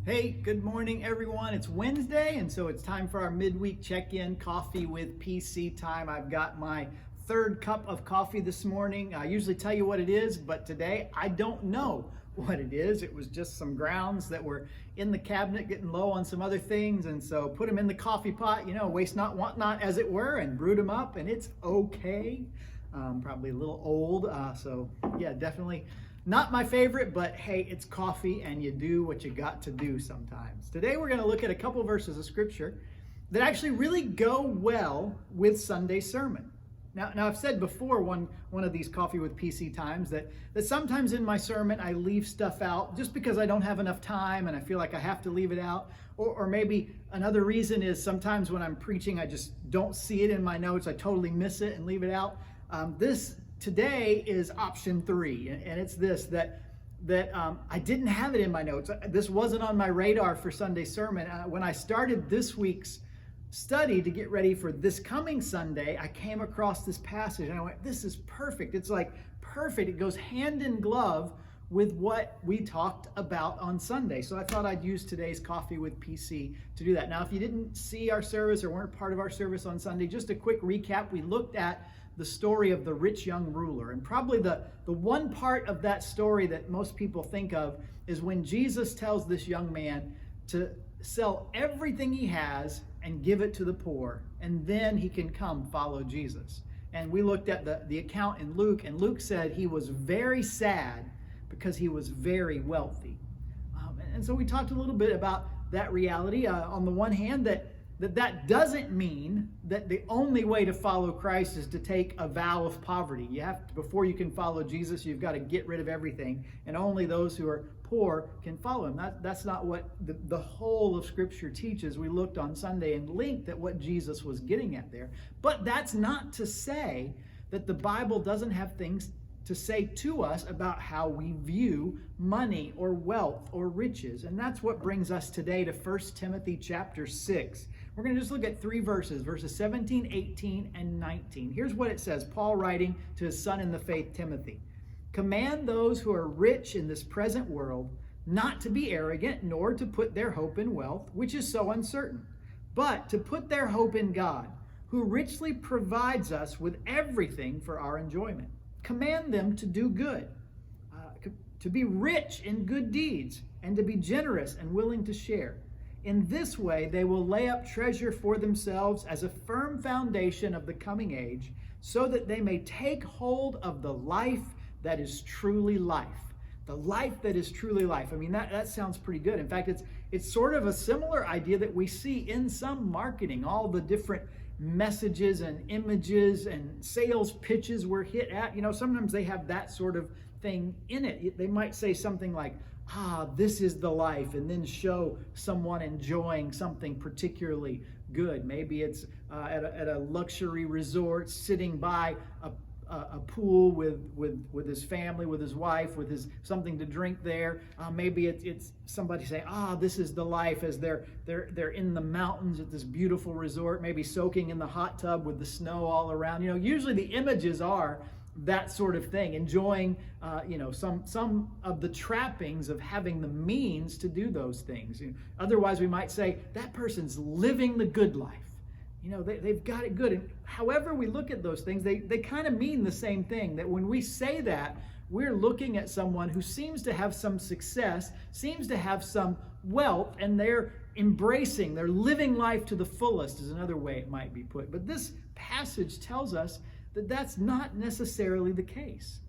Hey, good morning, everyone. It's Wednesday, and so it's time for our midweek check-in coffee with PC time. I've got my third cup of coffee this morning. I usually tell you what it is, but today I don't know what it is. It was just some grounds that were in the cabinet getting low on some other things, and so put them in the coffee pot, waste not, want not, as it were, and brewed them up, and it's okay. Probably a little old, so yeah, definitely not my favorite, but hey, it's coffee and you do what you got to do sometimes. Today we're going to look at a couple verses of scripture that actually really go well with Sunday's sermon. Now I've said before one of these coffee with PC times that sometimes in my sermon I leave stuff out just because I don't have enough time and I feel like I have to leave it out. Or maybe another reason is sometimes when I'm preaching I just don't see it in my notes. I totally miss it and leave it out. This today is option 3, and it's this, that I didn't have it in my notes. This wasn't on my radar for Sunday's sermon. When I started this week's study to get ready for this coming Sunday, I came across this passage and I went, this is perfect. It's like perfect. It goes hand in glove with what we talked about on Sunday. So I thought I'd use today's coffee with PC to do that. Now, if you didn't see our service or weren't part of our service on Sunday, just a quick recap. We looked at the story of the rich young ruler. And probably the one part of that story that most people think of is when Jesus tells this young man to sell everything he has and give it to the poor, and then he can come follow Jesus. And we looked at the account in Luke, and Luke said he was very sad because he was very wealthy. And so we talked a little bit about that reality. On the one hand, that doesn't mean that the only way to follow Christ is to take a vow of poverty. You have to, before you can follow Jesus, you've got to get rid of everything, and only those who are poor can follow him. That's not what the whole of Scripture teaches. We looked on Sunday and linked at what Jesus was getting at there. But that's not to say that the Bible doesn't have things to say to us about how we view money or wealth or riches. And that's what brings us today to 1 Timothy chapter 6. We're going to just look at 3 verses, verses 17, 18, and 19. Here's what it says, Paul writing to his son in the faith, Timothy. Command those who are rich in this present world not to be arrogant, nor to put their hope in wealth, which is so uncertain, but to put their hope in God, who richly provides us with everything for our enjoyment. Command them to do good, to be rich in good deeds, and to be generous and willing to share. In this way, they will lay up treasure for themselves as a firm foundation of the coming age, so that they may take hold of the life that is truly life. The life that is truly life. I mean, that sounds pretty good. In fact, it's sort of a similar idea that we see in some marketing, all the different messages and images and sales pitches we're hit at. Sometimes they have that sort of thing in it. They might say something like, this is the life, and then show someone enjoying something particularly good. Maybe it's at a luxury resort, sitting by a pool with his family, with his wife, with his something to drink there. Maybe it's somebody saying, this is the life, as they're in the mountains at this beautiful resort, maybe soaking in the hot tub with the snow all around. Usually the images are that sort of thing, enjoying some of the trappings of having the means to do those things. Otherwise we might say that person's living the good life. They've got it good. And however we look at those things, they kind of mean the same thing. That when we say that, we're looking at someone who seems to have some success, seems to have some wealth, and they're living life to the fullest, is another way it might be put. But this passage tells us that that's not necessarily the case.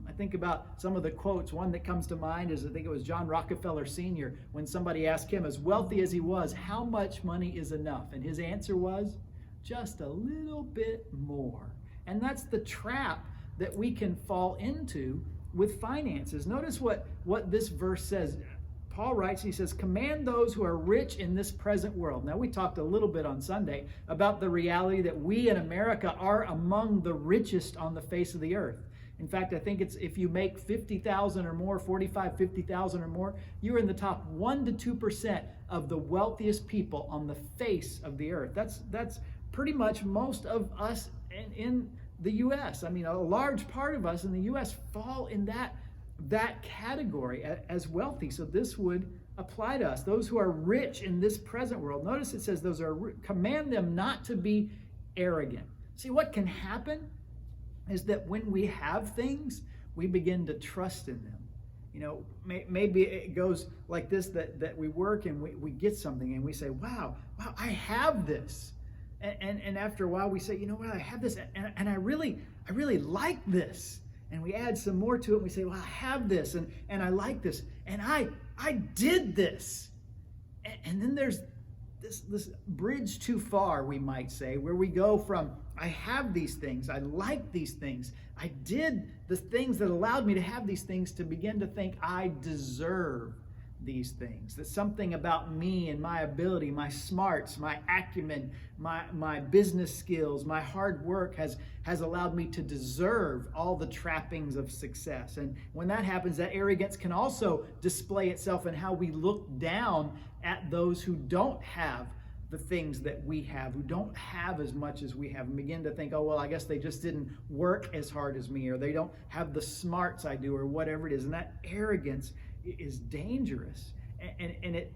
I think about some of the quotes. One that comes to mind is, I think it was John Rockefeller Sr., when somebody asked him, as wealthy as he was, how much money is enough? And his answer was, just a little bit more. And that's the trap that we can fall into with finances. Notice what this verse says. Paul writes, he says, command those who are rich in this present world. Now, we talked a little bit on Sunday about the reality that we in America are among the richest on the face of the earth. In fact, I think it's if you make 50,000 or more, 45, 50,000 or more, you're in the top 1% to 2% of the wealthiest people on the face of the earth. That's pretty much most of us in the U.S. I mean, a large part of us in the U.S. fall in that that category as wealthy. So this would apply to us. Those who are rich in this present world. Notice it says those are command them not to be arrogant. See, what can happen is that when we have things, we begin to trust in them. You know, maybe it goes like this, that we work and we get something and we say, wow, I have this. And after a while we say, you know what, I have this and I really like this. And we add some more to it and we say, well, I have this and I like this and I did this. And then there's this bridge too far, we might say, where we go from I have these things, I like these things, I did the things that allowed me to have these things, to begin to think I deserve these things. That something about me and my ability, my smarts, my acumen, my business skills, my hard work has allowed me to deserve all the trappings of success. And when that happens, that arrogance can also display itself in how we look down at those who don't have the things that we have, who don't have as much as we have, and begin to think, oh, well, I guess they just didn't work as hard as me, or they don't have the smarts I do, or whatever it is. And that arrogance is dangerous. And it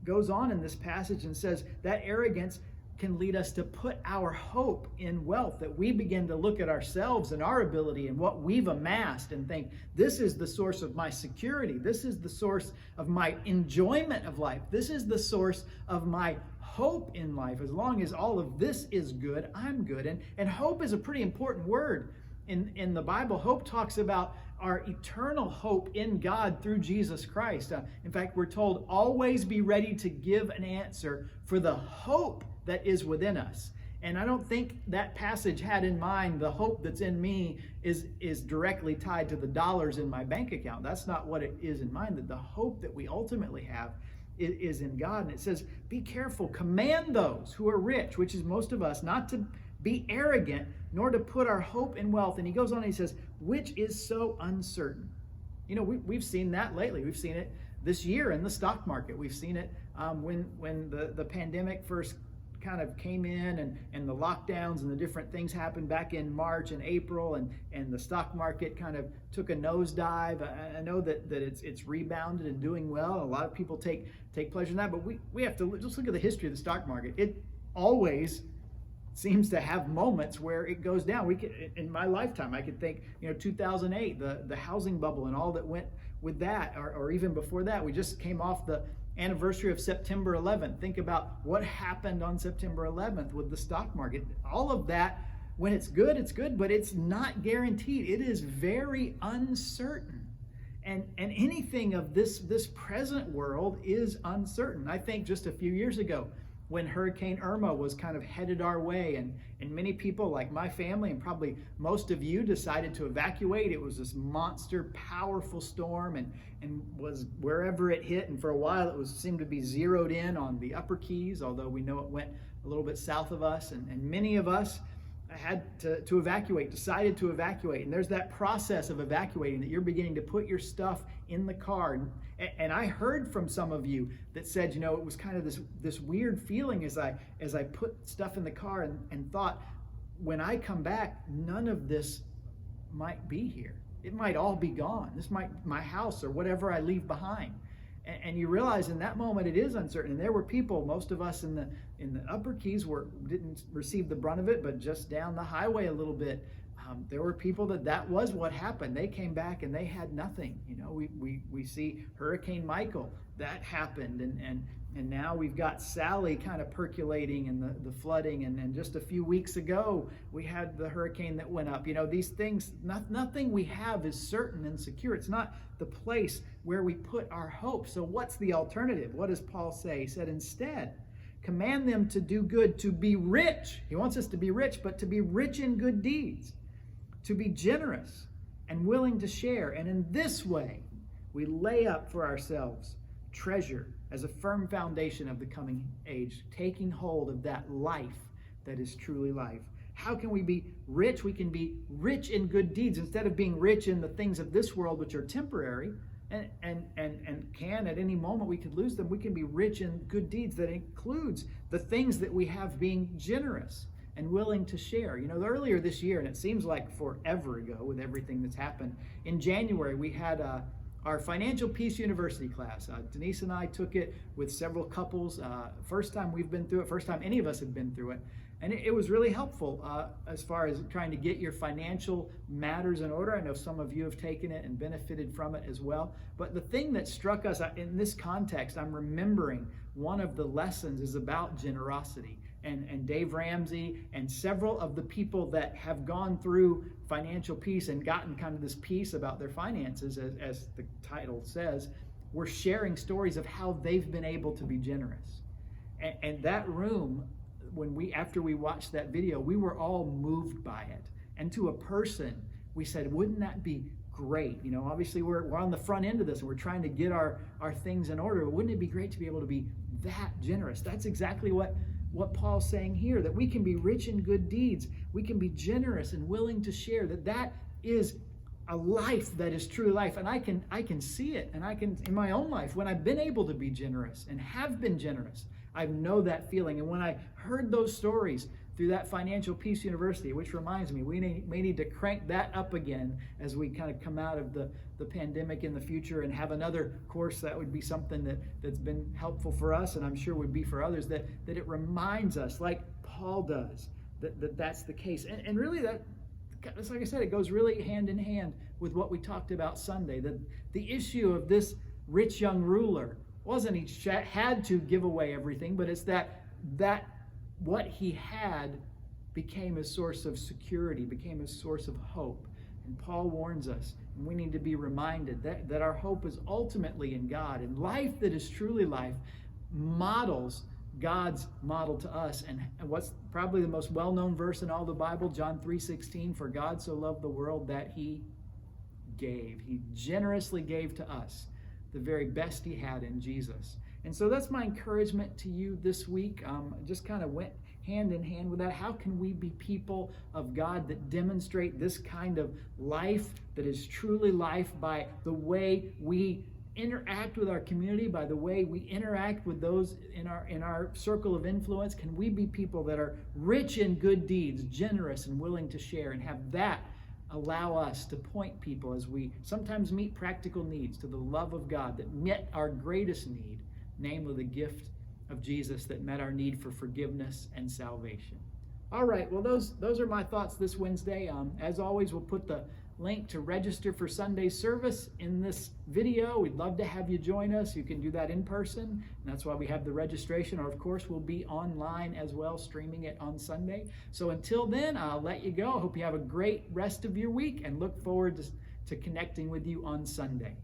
goes on in this passage and says that arrogance can lead us to put our hope in wealth, that we begin to look at ourselves and our ability and what we've amassed and think, this is the source of my security. This is the source of my enjoyment of life. This is the source of my hope in life. As long as all of this is good, I'm good. And hope is a pretty important word in the Bible. Hope talks about our eternal hope in God through Jesus Christ. In fact, we're told, always be ready to give an answer for the hope that is within us. And I don't think that passage had in mind the hope that's in me is directly tied to the dollars in my bank account. That's not what it is in mind. That the hope that we ultimately have is in God. And it says, be careful, command those who are rich, which is most of us, not to be arrogant, nor to put our hope in wealth. And he goes on and he says, which is so uncertain. You know, we've seen that lately. We've seen it this year in the stock market. We've seen it when the pandemic first kind of came in and the lockdowns and the different things happened back in March and April, and the stock market kind of took a nosedive. I know that it's rebounded and doing well. A lot of people take pleasure in that, but we have to just look at the history of the stock market. It always seems to have moments where it goes down. In my lifetime, I could think, 2008, the housing bubble and all that went with that, or even before that. We just came off the anniversary of September 11th. Think about what happened on September 11th with the stock market. All of that, when it's good, but it's not guaranteed. It is very uncertain. And anything of this present world is uncertain. I think just a few years ago, when Hurricane Irma was kind of headed our way, and many people like my family and probably most of you decided to evacuate. It was this monster, powerful storm and was wherever it hit. And for a while it seemed to be zeroed in on the Upper Keys, although we know it went a little bit south of us. And many of us had to evacuate, decided to evacuate. And there's that process of evacuating, that you're beginning to put your stuff in the car. And I heard from some of you that said, it was kind of this weird feeling as I put stuff in the car and thought, when I come back, none of this might be here. It might all be gone. This might, my house or whatever I leave behind. And you realize in that moment it is uncertain. And there were people, most of us in the Upper Keys didn't receive the brunt of it, but just down the highway a little bit, there were people that was what happened. They came back and they had nothing. We see Hurricane Michael, that happened, and now we've got Sally kind of percolating and the flooding, and just a few weeks ago we had the hurricane that went up. These things, nothing we have is certain and secure. It's not the place where we put our hope. So what's the alternative? What does Paul say? He said, instead, command them to do good, to be rich. He wants us to be rich, but to be rich in good deeds, to be generous and willing to share. And in this way, we lay up for ourselves treasure as a firm foundation of the coming age, taking hold of that life that is truly life. How can we be rich? We can be rich in good deeds instead of being rich in the things of this world, which are temporary and can at any moment we could lose them. We can be rich in good deeds that includes the things that we have, being generous. and willing to share. Earlier this year, and it seems like forever ago with everything that's happened, in January we had our Financial Peace University class. Denise and I took it with several couples. First time we've been through it, first time any of us have been through it. And it was really helpful as far as trying to get your financial matters in order. I know some of you have taken it and benefited from it as well. But the thing that struck us in this context, I'm remembering one of the lessons is about generosity. And Dave Ramsey and several of the people that have gone through financial peace and gotten kind of this peace about their finances, as the title says, were sharing stories of how they've been able to be generous. And that room, after we watched that video, we were all moved by it. And to a person, we said, wouldn't that be great? Obviously we're on the front end of this and we're trying to get our things in order. Wouldn't it be great to be able to be that generous? That's exactly what Paul's saying here, that we can be rich in good deeds. We can be generous and willing to share, that is a life that is true life. And I can see it, and I can, in my own life, when I've been able to be generous and have been generous, I know that feeling. And when I heard those stories through that Financial Peace University, which reminds me, we may need to crank that up again as we kind of come out of the pandemic in the future and have another course. That would be something that's been helpful for us, and I'm sure would be for others, that it reminds us, like Paul does, that's the case. And really, that's, like I said, it goes really hand in hand with what we talked about Sunday. The issue of this rich young ruler wasn't he had to give away everything, but it's that what he had became a source of security, became a source of hope. And Paul warns us, and we need to be reminded that our hope is ultimately in God. And life that is truly life models God's model to us. And what's probably the most well-known verse in all the Bible, John 3:16, for God so loved the world that he gave. He generously gave to us the very best he had in Jesus. And so that's my encouragement to you this week. Just kind of went hand in hand with that. How can we be people of God that demonstrate this kind of life that is truly life by the way we interact with our community, by the way we interact with those in our circle of influence? Can we be people that are rich in good deeds, generous and willing to share, and have that allow us to point people as we sometimes meet practical needs to the love of God that met our greatest need, namely the gift of Jesus that met our need for forgiveness and salvation. All right, well, those are my thoughts this Wednesday. As always, we'll put the link to register for Sunday's service in this video. We'd love to have you join us. You can do that in person, and that's why we have the registration, or of course we'll be online as well, streaming it on Sunday. So until then, I'll let you go. I hope you have a great rest of your week and look forward to connecting with you on Sunday.